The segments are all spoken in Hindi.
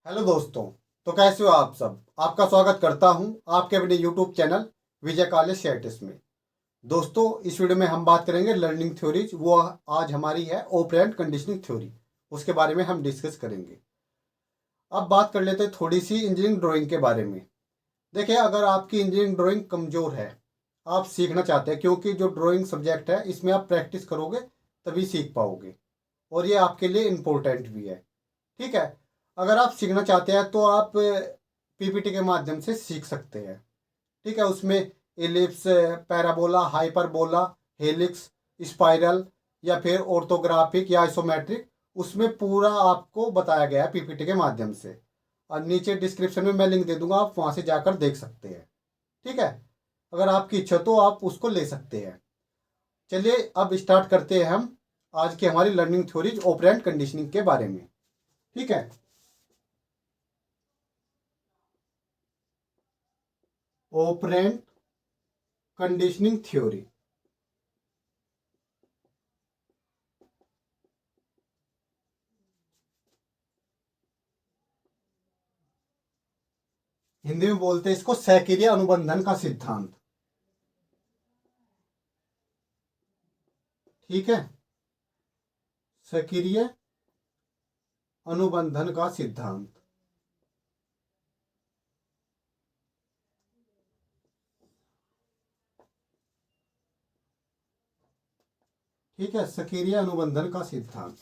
हेलो दोस्तों। तो कैसे हो आप सब। आपका स्वागत करता हूं आपके अपने यूट्यूब चैनल विजय काले शेटिस में। दोस्तों, इस वीडियो में हम बात करेंगे लर्निंग थ्योरीज। वो आज हमारी है ऑपरेंट कंडीशनिंग थ्योरी। उसके बारे में हम डिस्कस करेंगे। अब बात कर लेते हैं थोड़ी सी इंजीनियरिंग ड्राइंग के बारे में। देखिए, अगर आपकी इंजीनियरिंग ड्राइंग कमज़ोर है, आप सीखना चाहते हैं, क्योंकि जो ड्राइंग सब्जेक्ट है इसमें आप प्रैक्टिस करोगे तभी सीख पाओगे, और ये आपके लिए इम्पोर्टेंट भी है। ठीक है। अगर आप सीखना चाहते हैं तो आप पीपीटी के माध्यम से सीख सकते हैं। ठीक है। उसमें ellipse, parabola, hyperbola, helix, spiral या फिर ऑर्थोग्राफिक या आइसोमेट्रिक, उसमें पूरा आपको बताया गया है पीपीटी के माध्यम से। और नीचे डिस्क्रिप्शन में मैं लिंक दे दूंगा, आप वहाँ से जाकर देख सकते हैं। ठीक है। अगर आपकी इच्छा तो आप उसको ले सकते हैं। चलिए अब स्टार्ट करते हैं हम आज की हमारी लर्निंग थ्योरीज ऑपरेंट कंडीशनिंग के बारे में। ठीक है। Operant conditioning theory. हिंदी में बोलते हैं इसको सहक्रिय अनुबंधन का सिद्धांत। ठीक है। सक्रिय अनुबंधन का सिद्धांत। ठीक है। सक्रिय अनुबंधन का सिद्धांत।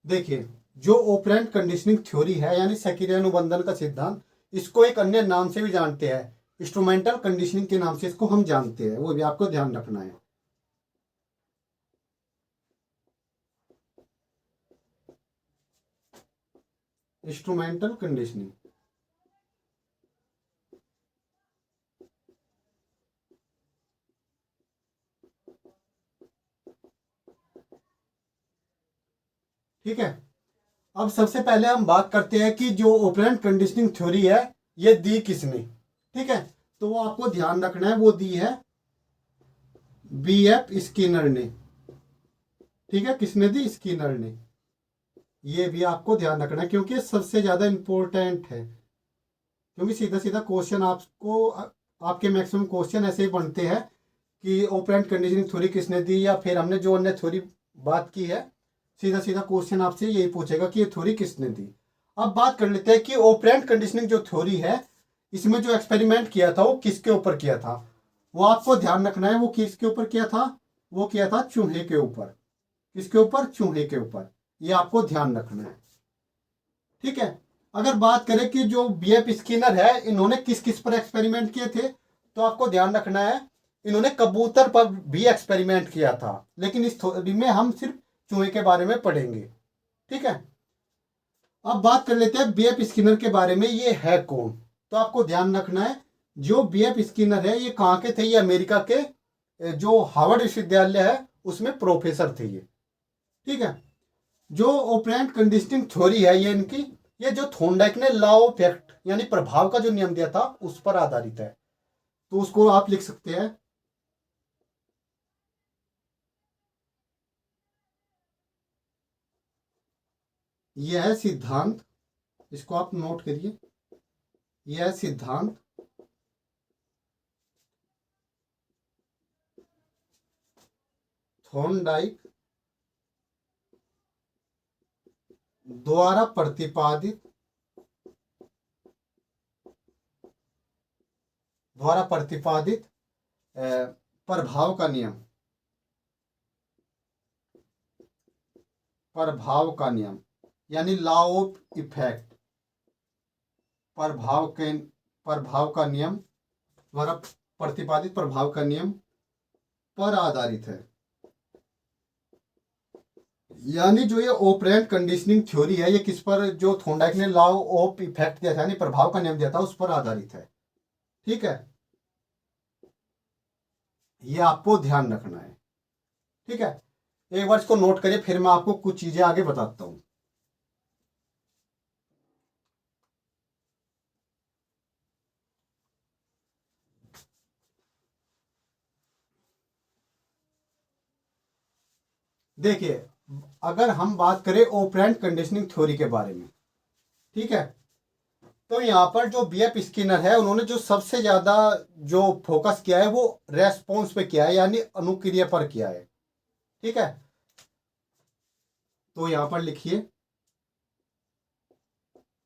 देखिए, जो ऑपरेंट कंडीशनिंग थ्योरी है यानी सक्रिय अनुबंधन का सिद्धांत, इसको एक अन्य नाम से भी जानते हैं। इंस्ट्रूमेंटल कंडीशनिंग के नाम से इसको हम जानते हैं, वो भी आपको ध्यान रखना है। Instrumental conditioning. ठीक है। अब सबसे पहले हम बात करते हैं कि जो ऑपरेंट कंडीशनिंग थ्योरी है ये दी किसने। ठीक है। तो वो आपको ध्यान रखना है, वो दी है बीएफ स्किनर ने। ठीक है। किसने दी? स्किनर ने। ये भी आपको ध्यान रखना है क्योंकि ये सबसे ज्यादा इंपॉर्टेंट है। क्योंकि सीधा सीधा क्वेश्चन आपको आपके मैक्सिमम क्वेश्चन ऐसे ही बनते हैं कि ऑपरेंट कंडीशनिंग थ्योरी किसने दी, या फिर हमने जो अन्य थ्योरी बात की है, सीधा सीधा क्वेश्चन आपसे यही पूछेगा कि ये थ्योरी किसने दी। अब बात कर लेते हैं कि ऑपरेंट कंडीशनिंग जो थ्योरी है, इसमें जो एक्सपेरिमेंट किया था वो किसके ऊपर किया था। वो आपको ध्यान रखना है, वो किसके ऊपर किया था? वो किया था चूहे के ऊपर। किसके ऊपर? चूहे के ऊपर। ये आपको ध्यान रखना है। ठीक है। अगर बात करें कि जो बीएफ स्किनर है, इन्होंने किस किस पर एक्सपेरिमेंट किए थे, तो आपको ध्यान रखना है, इन्होंने कबूतर पर भी एक्सपेरिमेंट किया था, लेकिन इस थ्योरी में हम सिर्फ चूहे के बारे में पढ़ेंगे। ठीक है। अब बात कर लेते हैं बीएफ स्किनर के बारे में, ये है कौन। तो आपको ध्यान रखना है, जो बीएफ स्किनर है ये कहाँ के थे? ये अमेरिका के जो हार्वर्ड विश्वविद्यालय है उसमें प्रोफेसर थे ये। ठीक है। जो ऑपरेंट कंडीशनिंग थ्योरी है ये इनकी, ये जो थॉर्नडाइक ने लॉ ऑफ इफेक्ट यानी प्रभाव का जो नियम दिया था उस पर आधारित है। तो उसको आप लिख सकते हैं। यह है सिद्धांत। इसको आप नोट करिए। यह है सिद्धांत थॉर्नडाइक द्वारा प्रतिपादित अ, प्रभाव का नियम। प्रभाव का नियम यानी लॉ ऑफ इफेक्ट। प्रभाव के प्रभाव का नियम द्वारा प्रतिपादित प्रभाव का नियम पर आधारित है। यानी जो ये ऑपरेंट कंडीशनिंग थ्योरी है ये किस पर, जो थॉर्नडाइक ने लॉ ऑफ इफेक्ट दिया था यानी प्रभाव का नियम दिया था उस पर आधारित है। ठीक है। ये आपको ध्यान रखना है। ठीक है। एक बार इसको नोट करिए, फिर मैं आपको कुछ चीजें आगे बताता हूं। देखिए, अगर हम बात करें ऑपरेंट कंडीशनिंग थ्योरी के बारे में, ठीक है, तो यहाँ पर जो बीएफ स्किनर है उन्होंने जो सबसे ज्यादा जो फोकस किया है वो रेस्पॉन्स पे किया है, यानी अनुक्रिया पर किया है। ठीक है, तो यहाँ पर लिखिए,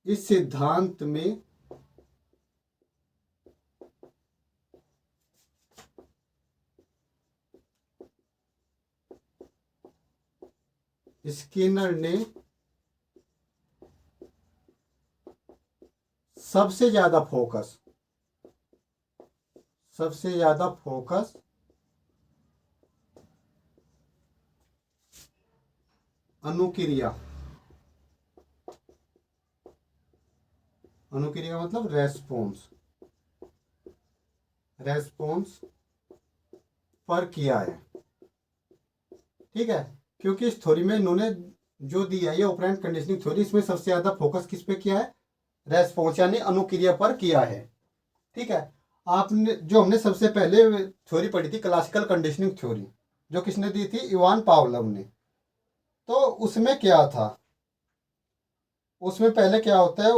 इस सिद्धांत में स्किनर ने सबसे ज्यादा फोकस अनुक्रिया का मतलब रेस्पॉन्स पर किया है। ठीक है, क्योंकि इस थ्योरी में इन्होंने जो दिया है ये ऑपरेंट कंडीशनिंग थ्योरी, इसमें सबसे ज्यादा फोकस किस पे किया है, रेस्पॉन्स यानी अनुक्रिया पर किया है। ठीक है, आपने जो हमने सबसे पहले थ्योरी पढ़ी थी क्लासिकल कंडीशनिंग थ्योरी, जो किसने दी थी, इवान पावलोव ने। तो उसमें क्या था, उसमें पहले क्या होता है,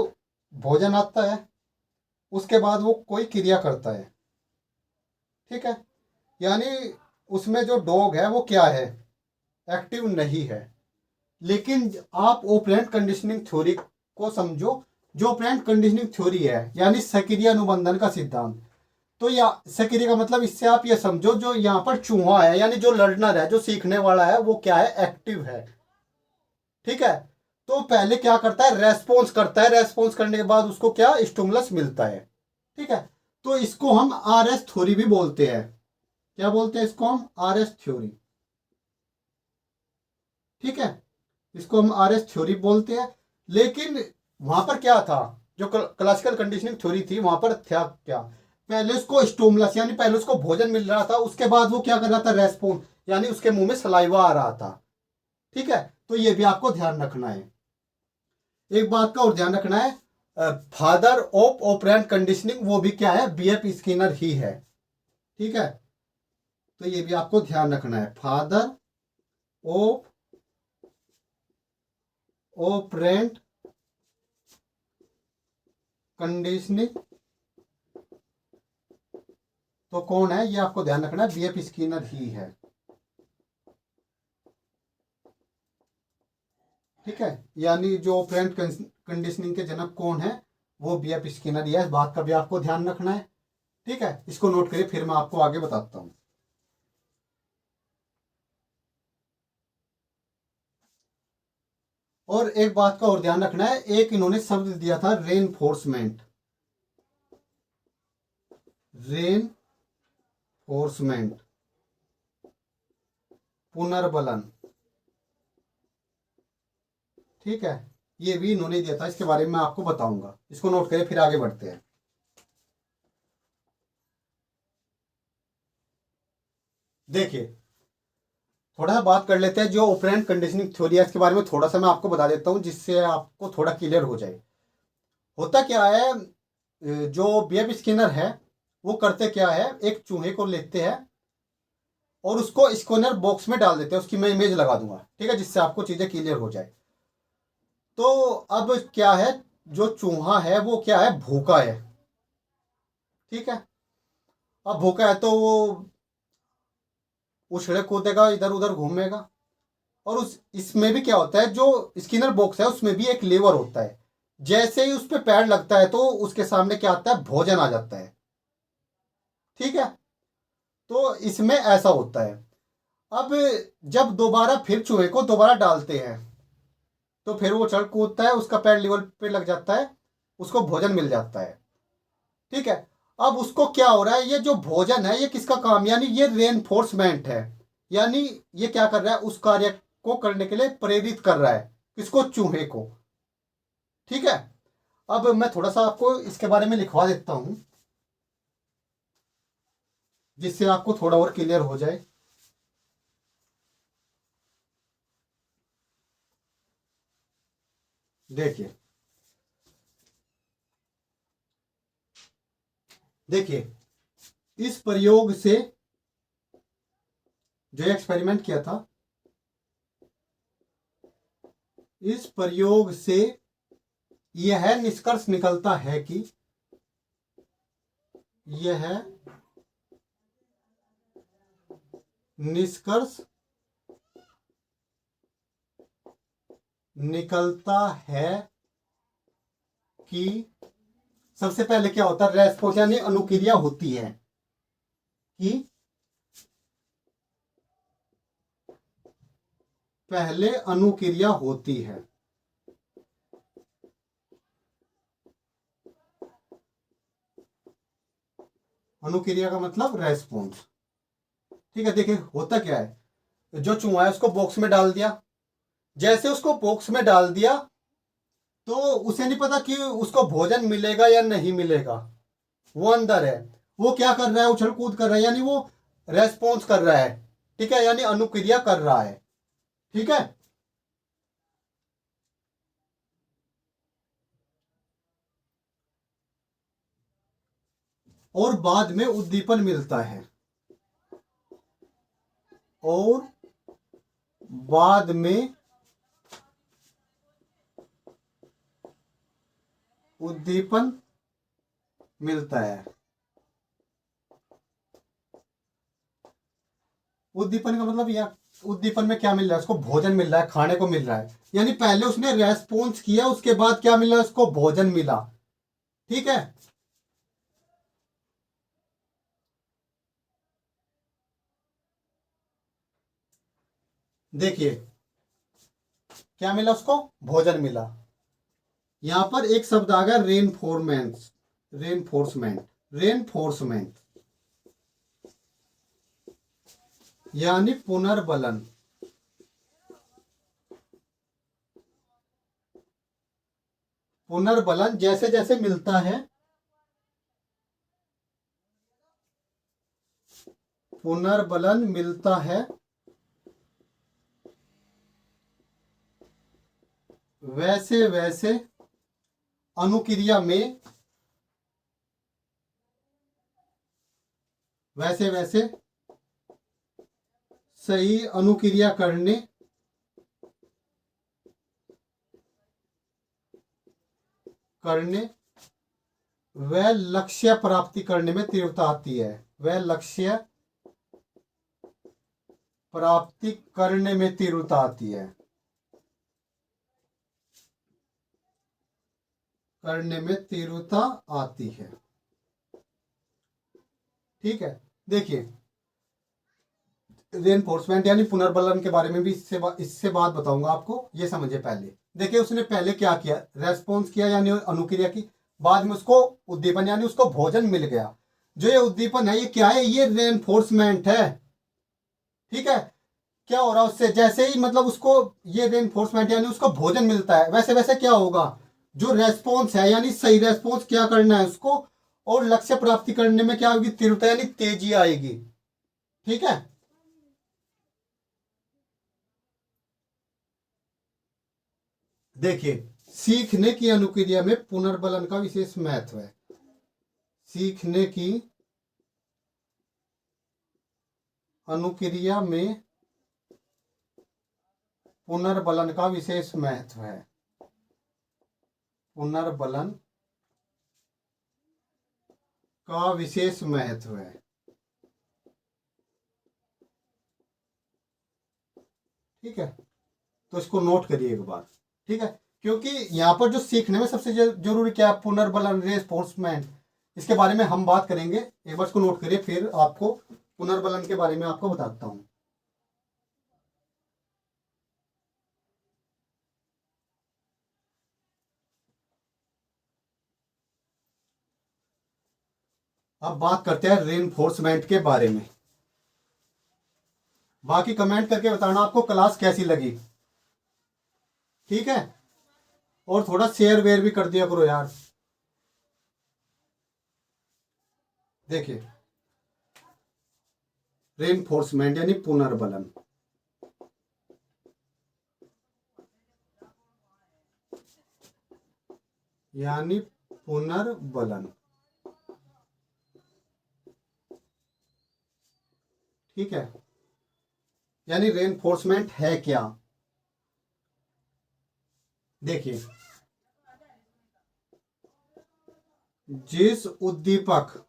भोजन आता है, उसके बाद वो कोई क्रिया करता है। ठीक है, यानी उसमें जो डॉग है वो क्या है, एक्टिव नहीं है। लेकिन आप ऑपरेंट कंडीशनिंग थ्योरी को समझो, जो ऑपरेंट कंडीशनिंग थ्योरी है यानी सक्रिय अनुबंधन का सिद्धांत। तो या सक्रिय का मतलब, इससे आप ये समझो, जो यहाँ पर चूहा है यानी जो लर्नर है, जो सीखने वाला है, वो क्या है, एक्टिव है। ठीक है, तो पहले क्या करता है, रेस्पॉन्स करता है, रेस्पॉन्स करने के बाद उसको क्या, स्टिमुलस मिलता है। ठीक है, तो इसको हम आर एस थ्योरी भी बोलते हैं। क्या बोलते हैं इसको हम, आर एस थ्योरी। ठीक है, इसको हम आर एस थ्योरी बोलते हैं। लेकिन वहां पर क्या था, जो क्लासिकल कंडीशनिंग थ्योरी थी, वहां पर था क्या, पहले उसको स्टोमलस यानी पहले उसको भोजन मिल रहा था, उसके बाद वो क्या कर रहा था, रेस्पॉन्स यानी उसके मुंह में सलाइवा आ रहा था। ठीक है, तो ये भी आपको ध्यान रखना है। एक बात का और ध्यान रखना है, फादर ऑफ ऑपरेंट कंडीशनिंग वो भी क्या है, बीएफ स्किनर ही है। ठीक है, तो ये भी आपको ध्यान रखना है, फादर ऑफ ऑपरेंट कंडीशनिंग तो कौन है, ये आपको ध्यान रखना है, बीएफ स्किनर ही है। ठीक है, यानी जो ऑपरेंट कंडीशनिंग के जनक कौन है, वो बीएफ स्किनर ही है। इस बात का भी आपको ध्यान रखना है। ठीक है, इसको नोट करिए, फिर मैं आपको आगे बताता हूं। और एक बात का और ध्यान रखना है, एक इन्होंने शब्द दिया था, रेनफोर्समेंट। रेनफोर्समेंट, पुनर्बलन। ठीक है, ये भी इन्होंने दिया था, इसके बारे में मैं आपको बताऊंगा। इसको नोट करिए, फिर आगे बढ़ते हैं। देखिए, थोड़ा सा बात कर लेते हैं जो ऑपरेंट कंडीशनिंग थ्योरी है, इसके बारे में थोड़ा सा मैं आपको बता देता हूं, जिससे आपको थोड़ा क्लियर हो जाए। होता क्या है, जो बीएफ स्किनर है वो करते क्या है, एक चूहे को लेते हैं और उसको स्कैनर बॉक्स में डाल देते हैं। उसकी मैं इमेज लगा दूंगा, ठीक है, जिससे आपको चीजें क्लियर हो जाए। तो अब क्या है, जो चूहा है वो क्या है, भूखा है। ठीक है, अब भूखा है तो वो उछले कूदेगा, इधर उधर घूमेगा। और उस इसमें भी क्या होता है, जो स्किनर बॉक्स है उसमें भी एक लेवर होता है। जैसे ही उस पर पैर लगता है तो उसके सामने क्या आता है, भोजन आ जाता है। ठीक है, तो इसमें ऐसा होता है। अब जब दोबारा फिर चूहे को दोबारा डालते हैं तो फिर वो चढ़ कूदता है, उसका पैर लेवल पे लग जाता है, उसको भोजन मिल जाता है। ठीक है, अब उसको क्या हो रहा है, ये जो भोजन है ये किसका काम, यानी ये रेनफोर्समेंट है, यानी ये क्या कर रहा है, उस कार्य को करने के लिए प्रेरित कर रहा है, किसको, चूहे को। ठीक है, अब मैं थोड़ा सा आपको इसके बारे में लिखवा देता हूं, जिससे आपको थोड़ा और क्लियर हो जाए। देखिए, देखिए, इस प्रयोग से जो एक्सपेरिमेंट किया था, इस प्रयोग से यह निष्कर्ष निकलता है कि यह निष्कर्ष निकलता है कि सबसे पहले क्या होता है, रेस्पॉन्स यानी अनुक्रिया होती है कि पहले अनुक्रिया होती है। अनुक्रिया का मतलब रेस्पॉन्स। ठीक है, देखिए होता क्या है, जो चूहा है उसको बॉक्स में डाल दिया, जैसे उसको बॉक्स में डाल दिया तो उसे नहीं पता कि उसको भोजन मिलेगा या नहीं मिलेगा। वो अंदर है, वो क्या कर रहा है, उछल कूद कर रहा है, यानी वो रेस्पॉन्स कर रहा है। ठीक है, यानी अनुक्रिया कर रहा है। ठीक है, और बाद में उद्दीपन मिलता है, और बाद में उद्दीपन मिलता है। उद्दीपन का मतलब यह, उद्दीपन में क्या मिल रहा है, उसको भोजन मिल रहा है, खाने को मिल रहा है। यानी पहले उसने रेस्पॉन्स किया, उसके बाद क्या मिला, उसको भोजन मिला। ठीक है, देखिए क्या मिला, उसको भोजन मिला। यहां पर एक शब्द आ गया रेनफोर्समेंट। रेनफोर्समेंट, रेनफोर्समेंट यानी पुनर्बलन। पुनर्बलन जैसे जैसे मिलता है, पुनर्बलन मिलता है, वैसे वैसे अनुक्रिया में, वैसे वैसे सही अनुक्रिया करने व लक्ष्य प्राप्ति करने में तीव्रता आती है। वह लक्ष्य प्राप्ति करने में तीव्रता आती है, करने में तीव्रता आती है। ठीक है, देखिए रेनफोर्समेंट यानी पुनर्बलन के बारे में भी इससे बात बताऊंगा आपको, ये समझिए। पहले देखिए उसने पहले क्या किया, रेस्पॉन्स किया यानी अनुक्रिया की, बाद में उसको उद्दीपन यानी उसको भोजन मिल गया। जो ये उद्दीपन है ये क्या है, ये रेनफोर्समेंट है। ठीक है, क्या हो रहा है उससे, जैसे ही मतलब उसको ये रेनफोर्समेंट यानी उसको भोजन मिलता है, वैसे वैसे क्या होगा, जो रेस्पॉन्स है यानी सही रेस्पॉन्स क्या करना है उसको, और लक्ष्य प्राप्ति करने में क्या होगी, तीव्रता यानी तेजी आएगी। ठीक है, देखिए सीखने की अनुक्रिया में पुनर्बलन का विशेष महत्व है। सीखने की अनुक्रिया में पुनर्बलन का विशेष महत्व है। पुनर्बलन का विशेष महत्व है। ठीक है, तो इसको नोट करिए एक बार। ठीक है, क्योंकि यहाँ पर जो सीखने में सबसे जरूरी क्या है, पुनर्बलन, रेनफोर्समेंट, इसके बारे में हम बात करेंगे। एक बार इसको नोट करिए, फिर आपको पुनर्बलन के बारे में आपको बताता हूँ। अब बात करते हैं रेनफोर्समेंट के बारे में। बाकी कमेंट करके बताना आपको क्लास कैसी लगी। ठीक है, और थोड़ा शेयर वेयर भी कर दिया करो यार। देखिए रेनफोर्समेंट यानी पुनर्बलन, यानी पुनर्बलन। ठीक है, यानी रेनफोर्समेंट है क्या। देखिए, जिस उद्दीपक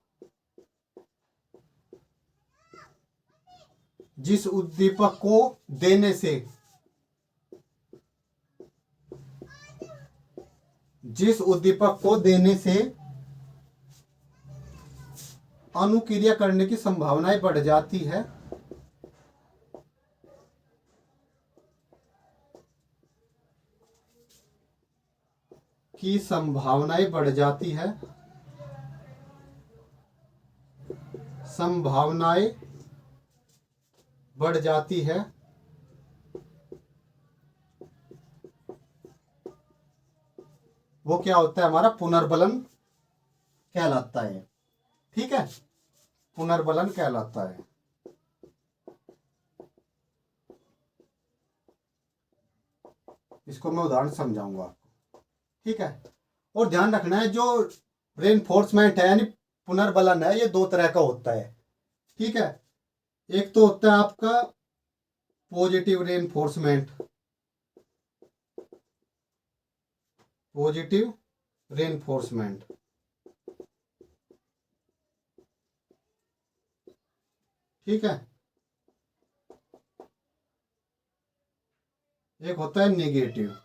को देने से अनुक्रिया करने की संभावनाएं बढ़ जाती है, संभावनाएं बढ़ जाती है, वो क्या होता है, हमारा पुनर्बलन कहलाता है। ठीक है, पुनर्बलन कहलाता है। इसको मैं उदाहरण समझाऊंगा आपको। ठीक है, और ध्यान रखना है, जो रेनफोर्समेंट है यानी पुनर्बलन है, ये दो तरह का होता है। ठीक है, एक तो होता है आपका पॉजिटिव रेनफोर्समेंट, ठीक है, एक होता है नेगेटिव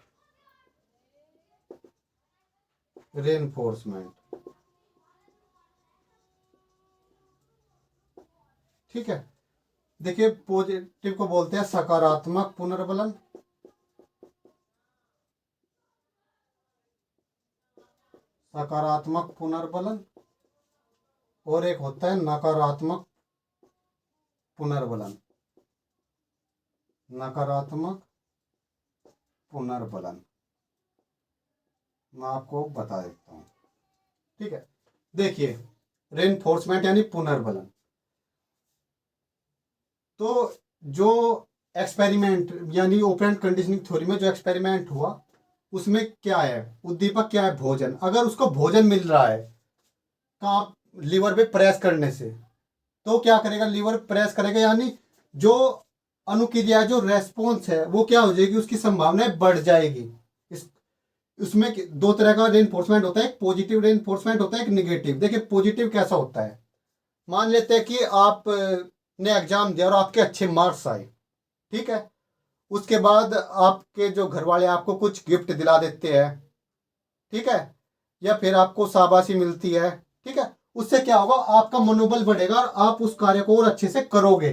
रेनफोर्समेंट। ठीक है, देखिए, पॉजिटिव को बोलते हैं सकारात्मक पुनर्बलन, और एक होता है नकारात्मक पुनर्बलन, मैं आपको बता देता हूं। ठीक है, देखिए, रेनफोर्समेंट यानी पुनर्बलन, तो जो एक्सपेरिमेंट यानी ओपरेंट कंडीशनिंग थ्योरी में जो एक्सपेरिमेंट हुआ, उसमें क्या है, उद्दीपक क्या है, भोजन। अगर उसको भोजन मिल रहा है कहाँ, लीवर पे प्रेस करने से, तो क्या करेगा, लीवर प्रेस करेगा, यानी जो अनुक्रिया, जो रेस्पॉन्स है, वो क्या हो जाएगी, उसकी संभावनाएं बढ़ जाएगी। उसमें दो तरह का रेनफोर्समेंट होता है, एक पॉजिटिव रेनफोर्समेंट होता है, एक नेगेटिव। देखिए, पॉजिटिव कैसा होता है, मान लेते हैं कि आप ने एग्जाम दिया और आपके अच्छे मार्क्स आए। ठीक है, उसके बाद आपके जो घर वाले आपको कुछ गिफ्ट दिला देते हैं। ठीक है, या फिर आपको शाबाशी मिलती है। ठीक है, उससे क्या होगा, आपका मनोबल बढ़ेगा और आप उस कार्य को और अच्छे से करोगे।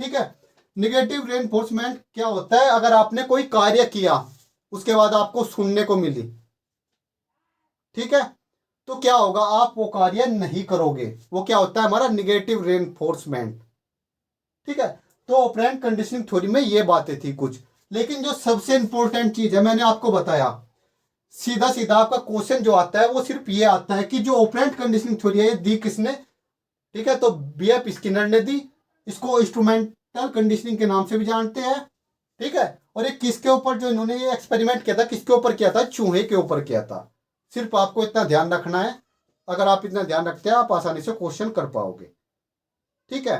ठीक है, निगेटिव रेनफोर्समेंट क्या होता है, अगर आपने कोई कार्य किया, उसके बाद आपको सुनने को मिली, ठीक है, तो क्या होगा, आप वो कार्य नहीं करोगे। वो क्या होता है, हमारा निगेटिव रेनफोर्समेंट। ठीक है, तो ऑपरेंट कंडीशनिंग थ्योरी में ये बातें थी कुछ। लेकिन जो सबसे इंपॉर्टेंट चीज है, मैंने आपको बताया, सीधा सीधा आपका क्वेश्चन जो आता है वो सिर्फ ये आता है कि जो ऑपरेंट कंडीशनिंग थ्योरी है, ये दी किसने। ठीक है, तो बीएफ स्किनर ने दी। इसको इंस्ट्रूमेंटल कंडीशनिंग के नाम से भी जानते हैं। ठीक है, और ये किसके ऊपर, जो इन्होंने ये एक्सपेरिमेंट किया था, किसके ऊपर किया था, चूहे के ऊपर किया था। सिर्फ आपको इतना ध्यान रखना है, अगर आप इतना ध्यान रखते हैं, आप आसानी से क्वेश्चन कर पाओगे। ठीक है,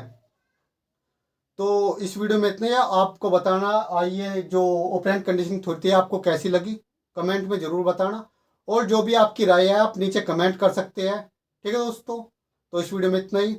तो इस वीडियो में इतने ही। आपको बताना, आइए, जो ऑपरेंट कंडीशनिंग थ्योरी है आपको कैसी लगी, कमेंट में ज़रूर बताना। और जो भी आपकी राय है, आप नीचे कमेंट कर सकते हैं। ठीक है दोस्तों, तो इस वीडियो में इतना ही।